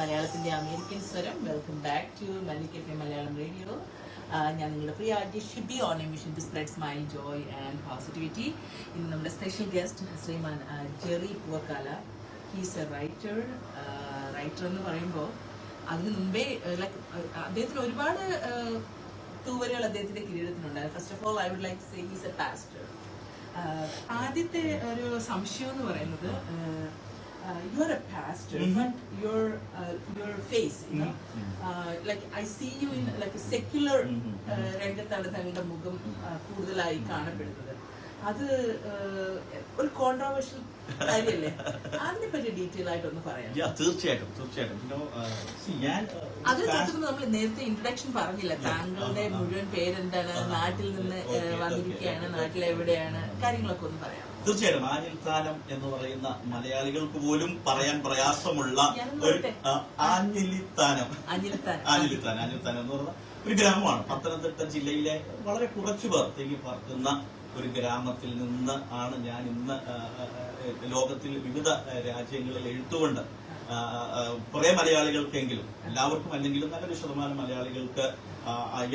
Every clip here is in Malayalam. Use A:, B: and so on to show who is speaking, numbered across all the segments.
A: മലയാളത്തിന്റെ അമേരിക്കൻ സ്വരം. Welcome back to Mallik F Malayalam radio. ഞാൻ നിങ്ങളുടെ പ്രിയ Shibi on a mission to spread smile, joy and positivity. ഇന്ന് നമ്മുടെ special guest Shriman Jerry Poovakkala. He's a writer എന്ന് പറയുമ്പോൾ അതിന് മുമ്പേ അദ്ദേഹത്തിന് ഒരുപാട് തൂവലുകൾ അദ്ദേഹത്തിന്റെ കിരീടത്തിനുണ്ടായിരുന്നു. First of all I would like to say he's a pastor. ആദ്യത്തെ ഒരു സംശയം എന്ന് പറയുന്നത്, you are a pastor, but your face, you know, like I see you in like a secular രംഗത്താണ് തങ്ങളുടെ മുഖം കൂടുതലായി കാണപ്പെടുന്നത്. അത് ഒരു കോൺട്രോവേഴ്ഷ്യൽ കാര്യമല്ലേ? അതിനെ പറ്റി ഡീറ്റെയിൽ ആയിട്ടൊന്ന് പറയാം.
B: തീർച്ചയായിട്ടും.
A: അതിന് തൊട്ട് നമ്മൾ നേരത്തെ ഇൻട്രൊഡക്ഷൻ പറഞ്ഞില്ല. താങ്കളുടെ മുഴുവൻ പേരെന്താണ്, നാട്ടിൽ നിന്ന് വന്നിരിക്കുകയാണ്, നാട്ടിലെവിടെയാണ്, കാര്യങ്ങളൊക്കെ ഒന്ന് പറയാം.
B: തീർച്ചയായിട്ടും. ആഞ്ഞിലിത്താനം എന്ന് പറയുന്ന മലയാളികൾക്ക് പോലും പറയാൻ പ്രയാസമുള്ള ആഞ്ഞിലിത്താനം എന്ന് പറഞ്ഞ ഒരു ഗ്രാമമാണ്. പത്തനംതിട്ട ജില്ലയിലെ വളരെ കുറച്ചു പേർ തിങ്ങി പാർക്കുന്ന ഒരു ഗ്രാമത്തിൽ നിന്ന് ആണ് ഞാൻ ഇന്ന് ലോകത്തിൽ വിവിധ രാജ്യങ്ങളിൽ എഴുത്തുകൊണ്ട് കുറെ മലയാളികൾക്കെങ്കിലും, എല്ലാവർക്കും അല്ലെങ്കിലും നല്ലൊരു ശതമാനം മലയാളികൾക്ക്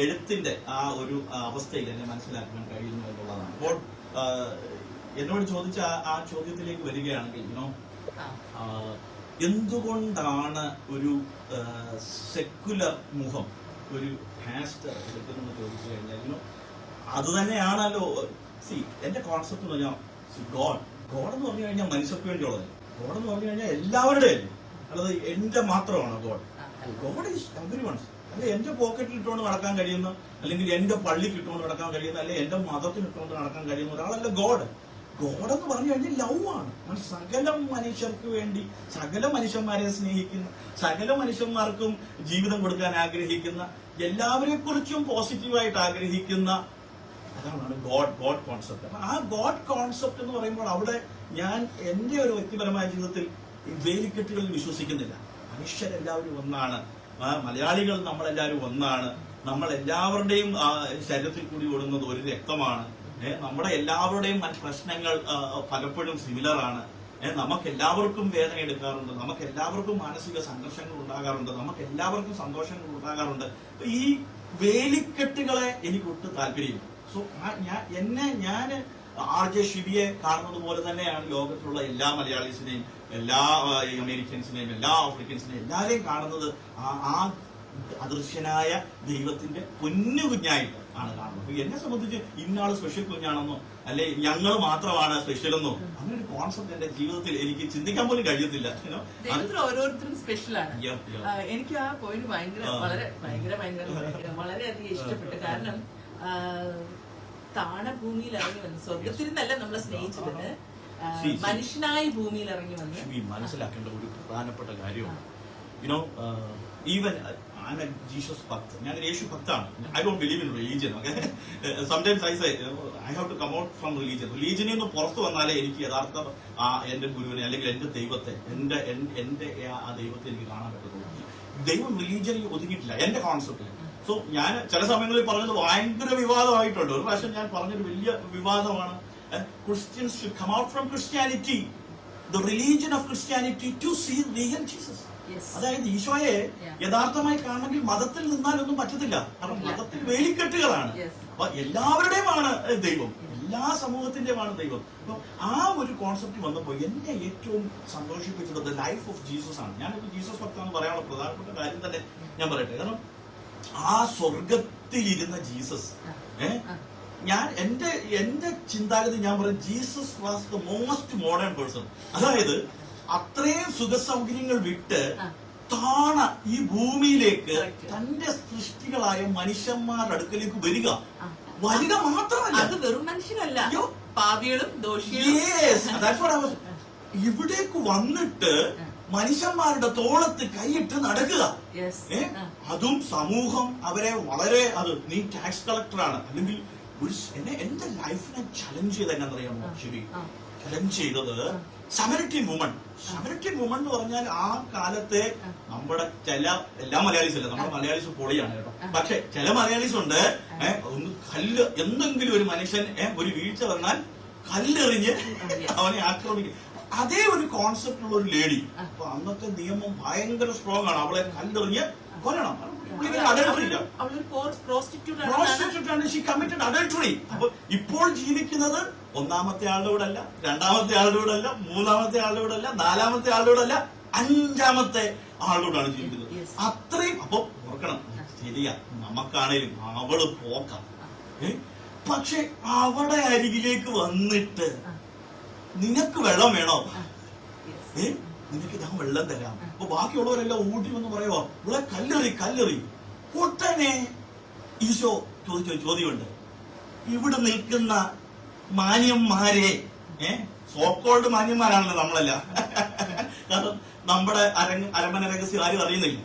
B: എഴുത്തിന്റെ ആ ഒരു അവസ്ഥയിൽ എന്നെ മനസ്സിലാക്കാൻ കഴിയുന്നു എന്നുള്ളതാണ്. അപ്പോൾ എന്നോട് ചോദിച്ച ആ ചോദ്യത്തിലേക്ക് വരികയാണെങ്കിൽ, എന്തുകൊണ്ടാണ് ഒരു സെക്കുലർ മുഖം ഒരു പാസ്റ്റർ എടുക്കുന്നത് ചോദിച്ചു കഴിഞ്ഞാൽ, അത് തന്നെയാണല്ലോ എന്റെ കോൺസെപ്റ്റ് എന്ന് പറഞ്ഞാൽ, ഗോഡ് എന്ന് പറഞ്ഞു കഴിഞ്ഞാൽ മനുഷ്യർക്ക് വേണ്ടിയുള്ളത്. ഗോഡ് എന്ന് പറഞ്ഞു കഴിഞ്ഞാൽ എല്ലാവരുടെയും, അല്ലാതെ എന്റെ മാത്രമാണ് ഗോഡ് ഈസ് എവരിവൺസ്. അല്ലെ എന്റെ പോക്കറ്റിൽ ഇട്ടുകൊണ്ട് നടക്കാൻ കഴിയുന്ന, അല്ലെങ്കിൽ എന്റെ പള്ളിക്ക് ഇട്ടുകൊണ്ട് നടക്കാൻ കഴിയുന്ന, അല്ലെ എന്റെ മതത്തിന് ഇട്ടുകൊണ്ട് നടക്കാൻ കഴിയുന്ന ഒരാളല്ല ഗോഡ്. ഗോഡ് എന്ന് പറഞ്ഞു കഴിഞ്ഞാൽ ലവ് ആണ്. സകല മനുഷ്യർക്ക് വേണ്ടി, സകല മനുഷ്യന്മാരെ സ്നേഹിക്കുന്ന, സകല മനുഷ്യന്മാർക്കും ജീവിതം കൊടുക്കാൻ ആഗ്രഹിക്കുന്ന, എല്ലാവരെ കുറിച്ചും പോസിറ്റീവായിട്ട് ആഗ്രഹിക്കുന്ന, അതാണ് ഗോഡ് കോൺസെപ്റ്റ്. അപ്പൊ ആ ഗോഡ് കോൺസെപ്റ്റ് എന്ന് പറയുമ്പോൾ അവിടെ ഞാൻ എന്റെ ഒരു വ്യക്തിപരമായ ജീവിതത്തിൽ വേലിക്കെട്ടുകളിൽ വിശ്വസിക്കുന്നില്ല. മനുഷ്യരെല്ലാവരും ഒന്നാണ്, മലയാളികൾ നമ്മളെല്ലാവരും ഒന്നാണ്, നമ്മൾ എല്ലാവരുടെയും ശരീരത്തിൽ കൂടി ഓടുന്നത് ഒരു രക്തമാണ്. നമ്മുടെ എല്ലാവരുടെയും പ്രശ്നങ്ങൾ പലപ്പോഴും സിമിലർ ആണ്. നമുക്ക് എല്ലാവർക്കും വേദന എടുക്കാറുണ്ട്, നമുക്ക് എല്ലാവർക്കും മാനസിക സംഘർഷങ്ങൾ ഉണ്ടാകാറുണ്ട്, നമുക്ക് എല്ലാവർക്കും സന്തോഷങ്ങൾ ഉണ്ടാകാറുണ്ട്. ഈ വേലിക്കെട്ടുകളെ എനിക്ക് ഒട്ടും താല്പര്യമില്ല. സോ ഞാൻ ആർ ജെ ഷിബിയെ കാണുന്നത് പോലെ തന്നെയാണ് ലോകത്തിലുള്ള എല്ലാ മലയാളീസിനെയും, എല്ലാ അമേരിക്കൻസിനെയും, എല്ലാ ആഫ്രിക്കൻസിനെയും എല്ലാവരെയും കാണുന്നത് ആ അദൃശ്യനായ ദൈവത്തിന്റെ പൊന്നു കുഞ്ഞായിട്ട് ആണ് കാണുന്നത്. അപ്പൊ എന്നെ സംബന്ധിച്ച് ഇന്നാള് സ്പെഷ്യൽ കുഞ്ഞാണെന്നോ, അല്ലെ ഞങ്ങൾ മാത്രമാണ് സ്പെഷ്യൽ എന്നോ, അങ്ങനെ ഒരു കോൺസെപ്റ്റ് എന്റെ ജീവിതത്തിൽ എനിക്ക് ചിന്തിക്കാൻ പോലും കഴിയത്തില്ല.
A: ഓരോരുത്തരും സ്പെഷ്യലാണ്. എനിക്ക് ആ പോയിന്റ് വളരെയധികം ഇഷ്ടപ്പെട്ടു. കാരണം താണഭൂമിയിൽ ഇറങ്ങി വന്ന്, സ്വർഗത്തിൽ നിന്നല്ല നമ്മളെ സ്നേഹിച്ചത്, മനുഷ്യനായി ഭൂമിയിൽ ഇറങ്ങി വന്ന്
B: മനസ്സിലാക്കേണ്ട ഒരു പ്രധാനപ്പെട്ട കാര്യമാണ്. ഈവൻ I'm a Jesus ഭക്ത, ഞാൻ യേശു ഭക്താണ്. I don't believe in religion. Okay? Sometimes I say I have to come out from religion. റിലീജിയനിൽ നിന്ന് പുറത്തു വന്നാലേ എനിക്ക് യഥാർത്ഥ എന്റെ ഗുരുവിനെ, അല്ലെങ്കിൽ എന്റെ ദൈവത്തെ, എന്റെ ആ ദൈവത്തെ എനിക്ക് കാണാൻ പറ്റത്തുള്ളൂ. ദൈവം റിലീജിയനിൽ ഒതുങ്ങിയിട്ടില്ല എന്റെ കോൺസെപ്റ്റിൽ. സോ ഞാൻ ചില സമയങ്ങളിൽ പറഞ്ഞത് ഭയങ്കര വിവാദമായിട്ടുണ്ട്. ഒരു പ്രാവശ്യം ഞാൻ പറഞ്ഞൊരു വലിയ വിവാദമാണ്, Christians should come out from Christianity, the religion of Christianity, to see real Jesus. അതായത് ഈശോയെ യഥാർത്ഥമായി കാണണമെങ്കിൽ മതത്തിൽ നിന്നാലൊന്നും പറ്റത്തില്ല. കാരണം മതത്തിൽ വേലിക്കെട്ടുകളാണ്. അപ്പൊ എല്ലാവരുടെയുമാണ് ദൈവം, എല്ലാ സമൂഹത്തിന്റെയുമാണ് ദൈവം. അപ്പൊ ആ ഒരു കോൺസെപ്റ്റ് വന്നപ്പോൾ എന്നെ ഏറ്റവും സന്തോഷിപ്പിച്ചത് ലൈഫ് ഓഫ് ജീസസ് ആണ്. ഞാനിപ്പോ ജീസസ് ഭക്താന്ന് പറയാനുള്ള പ്രധാനപ്പെട്ട കാര്യം തന്നെ ഞാൻ പറയട്ടെ. കാരണം ആ സ്വർഗത്തിലിരുന്ന ജീസസ്, ഞാൻ എന്റെ ചിന്താഗതി ഞാൻ പറയും, Jesus was the most modern person. അതായത് അത്രയും സുഖസൗകര്യങ്ങൾ വിട്ട് താണ ഈ ഭൂമിയിലേക്ക് തന്റെ സൃഷ്ടികളായ മനുഷ്യന്മാരുടെ അടുക്കലേക്ക് വരിക മാത്രമല്ല,
A: അത് വെറും മനുഷ്യരല്ല, പാപികളും
B: ഇവിടേക്ക് വന്നിട്ട് മനുഷ്യന്മാരുടെ തോളത്ത് കൈയിട്ട് നടക്കുക. അതും സമൂഹം അവരെ വളരെ, നീ ടാക്സ് കളക്ടറാണ്, അല്ലെങ്കിൽ എന്റെ ലൈഫിനെ ചലഞ്ച് ചെയ്ത് എന്നറിയാമോ ശരി, ചലഞ്ച് ചെയ്തത് സമരിറ്റൻ വുമൺ എന്ന് പറഞ്ഞാൽ ആ കാലത്തെ നമ്മുടെ എല്ലാ മലയാളീസ് അല്ല, നമ്മുടെ മലയാളീസ് പൊളിയാണ് കേട്ടോ. പക്ഷെ ചില മലയാളീസ് ഉണ്ട്, ഒന്ന് എന്തെങ്കിലും ഒരു മനുഷ്യൻ ഒരു വീഴ്ച വന്നാൽ കല്ലെറിഞ്ഞ് അവനെ ആക്രമിക്കും. അതേ ഒരു കോൺസെപ്റ്റ് ഉള്ള ഒരു ലേഡി. അപ്പൊ അന്നത്തെ നിയമം ഭയങ്കര സ്ട്രോങ് ആണ്. അവളെ കല്ലെറിഞ്ഞ് കൊല്ലണം. അപ്പൊ ഇപ്പോൾ ജീവിക്കുന്നത് ഒന്നാമത്തെ ആളുടെ കൂടെ അല്ല, രണ്ടാമത്തെ ആളുടെ കൂടെ അല്ല, മൂന്നാമത്തെ ആളുടെ കൂടെ അല്ല, നാലാമത്തെ ആളുടെ കൂടെ അല്ല, അഞ്ചാമത്തെ ആളുടെ കൂടെയാണ് ജീവിക്കുന്നത്. അത്രയും. അപ്പൊ ഓർക്കണം, ശരിയാ, നമുക്കാണേലും അവള് പോക്കാം. പക്ഷെ അവിടെ അരികിലേക്ക് വന്നിട്ട് നിനക്ക് വെള്ളം വേണോ? നിനക്ക് ഞാൻ വെള്ളം തരാം. അപ്പൊ ബാക്കിയുള്ളവരെല്ലാം ഓടി വന്ന് പറയുവോ, ഇവിടെ കല്ലെറി. ഉടനെ ഈശോ ചോദിച്ച ചോദ്യമുണ്ട്. ഇവിടെ നിൽക്കുന്ന മാന്യന്മാരെ, സോക്കോൾഡ് മാന്യന്മാരാണല്ലോ നമ്മളല്ല, കാരണം നമ്മുടെ അരമന രഹസ്യം ആരും അറിയുന്നില്ല.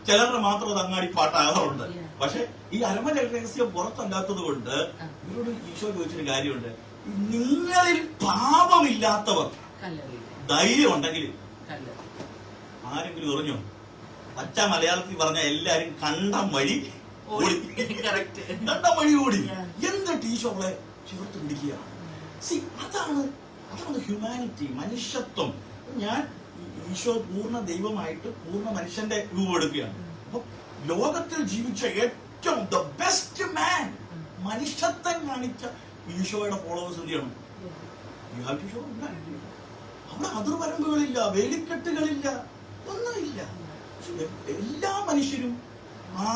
B: ചിലരുടെ മാത്രം അത് അങ്ങാടി പാട്ടാകാറുണ്ട്. പക്ഷെ ഈ അരമന രഹസ്യം പുറത്തല്ലാത്തത് കൊണ്ട് ഇവരോട് ഈശോ ചോദിച്ചൊരു കാര്യമുണ്ട്. നിങ്ങളിൽ പാപമില്ലാത്തവർ ധൈര്യം ഉണ്ടെങ്കിൽ ആരെങ്കിലും എറിഞ്ഞോ? പച്ച മലയാളത്തിൽ പറഞ്ഞ എല്ലാരും കണ്ടം വഴി ഓടി. എന്നിട്ട് ഈശോ അവളെ ചേർത്ത് പിടിക്കുകയാണ്. അതാണ് ഹ്യൂമാനിറ്റി, മനുഷ്യത്വം. ഞാൻ ഈശോ പൂർണ്ണ ദൈവമായിട്ട് പൂർണ്ണ മനുഷ്യന്റെ രൂപം എടുക്കുകയാണ്. അപ്പൊ ലോകത്തിൽ ജീവിച്ച ഏറ്റവും ദ ബെസ്റ്റ് മാൻ, മനുഷ്യത്വം കാണിച്ച ഈശോയുടെ ഫോളോവേഴ്സ് എന്ത് ചെയ്യണം? You have to show humanity. അവിടെ അതിർവരമ്പുകളില്ല, വേലിക്കെട്ടുകളില്ല, ഒന്നുമില്ല. എല്ലാ മനുഷ്യരും ആ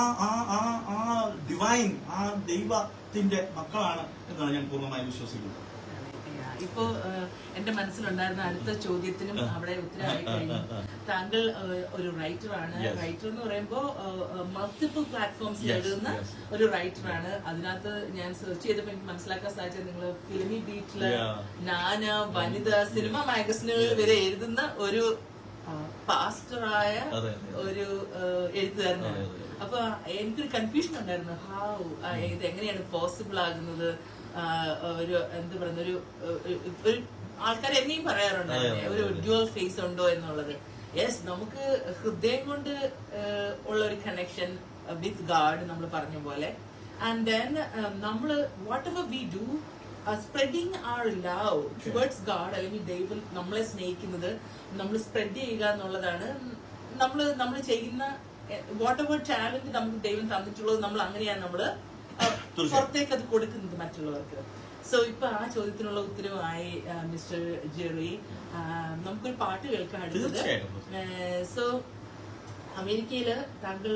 B: ഡിവൈൻ, ആ ദൈവത്തിന്റെ മക്കളാണ് എന്നാണ് ഞാൻ പൂർണ്ണമായി വിശ്വസിക്കുന്നത്.
A: ഇപ്പോ എന്റെ മനസ്സിലുണ്ടായിരുന്ന അടുത്ത ചോദ്യത്തിനും അവിടെ ഉത്തരമായി കഴിഞ്ഞു. താങ്കൾ ഒരു റൈറ്ററാണ്. റൈറ്റർ എന്ന് പറയുമ്പോൾ മൾട്ടിപ്പിൾ പ്ലാറ്റ്ഫോംസിൽ എഴുതുന്ന ഒരു റൈറ്ററാണ്. അതിനകത്ത് ഞാൻ സെർച്ച് ചെയ്തപ്പോൾ എനിക്ക് മനസ്സിലാക്കാൻ സാധിച്ചത് നിങ്ങൾ ഫിലിമി ബീറ്റില്, നാന, വനിത, സിനിമ മാഗസിനുകളിൽ വരെ എഴുതുന്ന ഒരു പാസ്റ്ററായ ഒരു എഴുത്തുകാരനാണ്. അപ്പൊ എനിക്കൊരു കൺഫ്യൂഷൻ ഉണ്ടായിരുന്നു, ഇത് എങ്ങനെയാണ് പോസിബിൾ ആകുന്നത്? ഒരു എന്താ പറയുന്ന ഒരു ആൾക്കാർ എന്നെയും പറയാറുണ്ടായിരുന്നു ഒരു ഡ്യുവൽ ഫേസ് ഉണ്ടോ എന്നുള്ളത്. യെസ്, നമുക്ക് ഹൃദയം കൊണ്ട് ഉള്ള ഒരു കണക്ഷൻ വിത്ത് ഗാഡ്, നമ്മൾ പറഞ്ഞ പോലെ. ആൻഡ് ദെൻ നമ്മൾ what ever we do, spreading R love towards God, അല്ലെങ്കിൽ ദൈവം നമ്മളെ സ്നേഹിക്കുന്നത് നമ്മൾ സ്പ്രെഡ് ചെയ്യുക എന്നുള്ളതാണ്. നമ്മൾ ചെയ്യുന്ന വാട്ട് എവർ ടാലന്റ് നമുക്ക് ദൈവം തന്നിട്ടുള്ളത്, നമ്മൾ അങ്ങനെയാണ് നമ്മള് പുറത്തേക്ക് അത് കൊടുക്കുന്നത് മറ്റുള്ളവർക്ക്. സോ ഇപ്പൊ ആ ചോദ്യത്തിനുള്ള ഉത്തരവായി മിസ്റ്റർ ജെറി. നമുക്കൊരു പാട്ട് കേൾക്കാൻ അടുത്തത്. സോ അമേരിക്കയില് താങ്കൾ